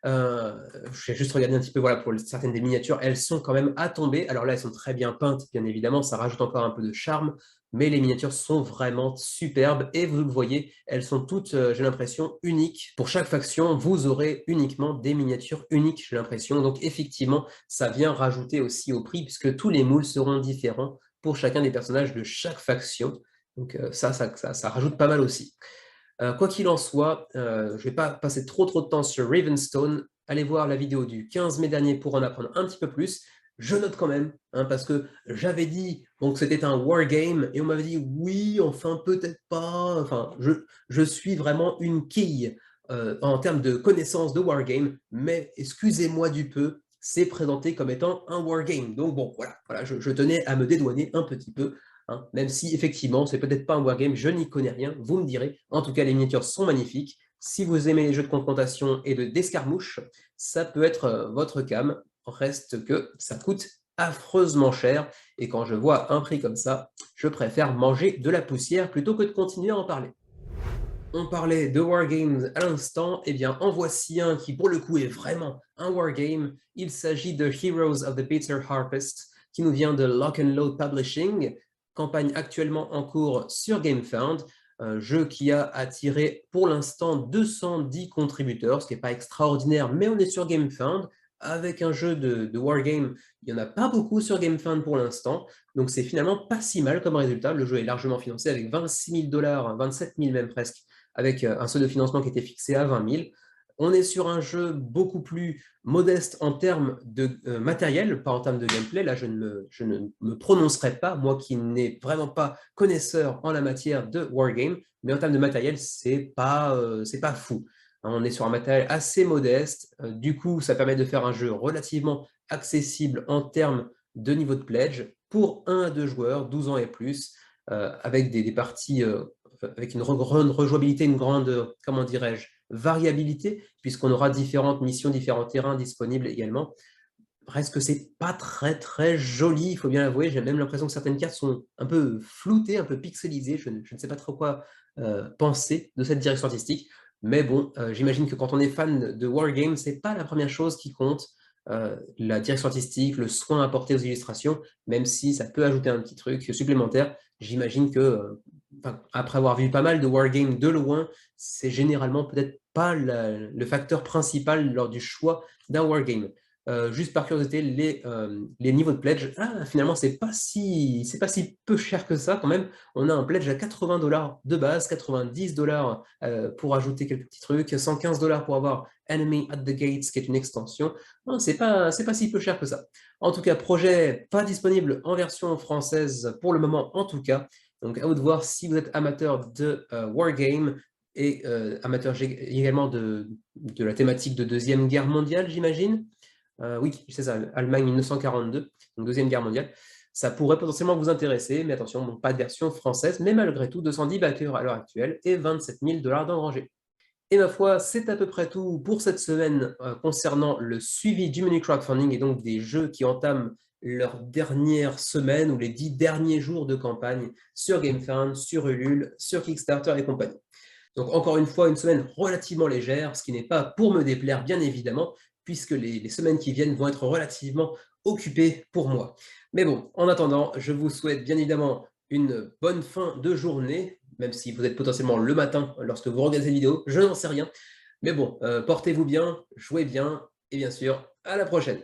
Je vais juste regarder un petit peu, voilà, pour certaines des miniatures, elles sont quand même à tomber. Alors là, elles sont très bien peintes, bien évidemment, ça rajoute encore un peu de charme, mais les miniatures sont vraiment superbes et vous le voyez, elles sont toutes, j'ai l'impression, uniques. Pour chaque faction, vous aurez uniquement des miniatures uniques, j'ai l'impression. Donc effectivement, ça vient rajouter aussi au prix, puisque tous les moules seront différents pour chacun des personnages de chaque faction. Donc ça rajoute pas mal aussi. Quoi qu'il en soit, je ne vais pas passer trop de temps sur Ravenstone. Allez voir la vidéo du 15 mai dernier pour en apprendre un petit peu plus. Je note quand même, hein, parce que j'avais dit que c'était un wargame, et on m'avait dit oui, enfin peut-être pas. Enfin, je suis vraiment une quille en termes de connaissance de wargame, mais excusez-moi du peu, c'est présenté comme étant un wargame. Donc bon, voilà, je tenais à me dédouaner un petit peu. Hein, même si effectivement, c'est peut-être pas un wargame, je n'y connais rien, vous me direz. En tout cas, les miniatures sont magnifiques. Si vous aimez les jeux de confrontation et d'escarmouche, ça peut être votre came. Reste que ça coûte affreusement cher. Et quand je vois un prix comme ça, je préfère manger de la poussière plutôt que de continuer à en parler. On parlait de wargames à l'instant, et bien en voici un qui pour le coup est vraiment un wargame. Il s'agit de Heroes of the Bitter Harvest, qui nous vient de Lock and Load Publishing, campagne actuellement en cours sur GameFound, un jeu qui a attiré pour l'instant 210 contributeurs, ce qui n'est pas extraordinaire, mais on est sur GameFound. Avec un jeu de wargame, il n'y en a pas beaucoup sur GameFound pour l'instant, donc c'est finalement pas si mal comme résultat. Le jeu est largement financé avec 26 000 $, 27 000 même presque, avec un seuil de financement qui était fixé à 20 000. On est sur un jeu beaucoup plus modeste en termes de matériel, pas en termes de gameplay. Là, je ne me prononcerai pas, moi qui n'ai vraiment pas connaisseur en la matière de wargame, mais en termes de matériel, c'est pas fou. On est sur un matériel assez modeste. Du coup, ça permet de faire un jeu relativement accessible en termes de niveau de pledge pour 1 à 2 joueurs, 12 ans et plus, avec des parties avec une grande rejouabilité, une grande, comment dirais-je, variabilité, puisqu'on aura différentes missions, différents terrains disponibles également. Reste que c'est pas très joli, il faut bien l'avouer. J'ai même l'impression que certaines cartes sont un peu floutées, un peu pixelisées. Je ne sais pas trop quoi penser de cette direction artistique. Mais bon, j'imagine que quand on est fan de Wargame, c'est pas la première chose qui compte. La direction artistique, le soin apporté aux illustrations, même si ça peut ajouter un petit truc supplémentaire. J'imagine que, après avoir vu pas mal de Wargame de loin, c'est généralement peut-être pas le facteur principal lors du choix d'un Wargame. juste par curiosité, les niveaux de pledge. Ah, finalement, c'est pas si peu cher que ça quand même. On a un pledge à 80 $ de base, 90 $ pour ajouter quelques petits trucs, 115 $ pour avoir Enemy at the Gates, qui est une extension. Non, c'est pas si peu cher que ça. En tout cas, projet pas disponible en version française pour le moment, en tout cas. Donc, à vous de voir si vous êtes amateur de Wargame et amateur également de la thématique de Deuxième Guerre mondiale, j'imagine. Oui, c'est ça, Allemagne 1942, donc Deuxième Guerre mondiale. Ça pourrait potentiellement vous intéresser, mais attention, donc pas de version française, mais malgré tout, 210 backers à l'heure actuelle et 27 000 $ d'engrangés. Et ma foi, c'est à peu près tout pour cette semaine concernant le suivi du menu crowdfunding et donc des jeux qui entament leur dernière semaine ou les 10 derniers jours de campagne sur GameFound, sur Ulule, sur Kickstarter et compagnie. Donc encore une fois, une semaine relativement légère, ce qui n'est pas pour me déplaire bien évidemment, puisque les semaines qui viennent vont être relativement occupées pour moi. Mais bon, en attendant, je vous souhaite bien évidemment une bonne fin de journée, même si vous êtes potentiellement le matin lorsque vous regardez cette vidéo, je n'en sais rien. Mais bon, portez-vous bien, jouez bien, et bien sûr, à la prochaine.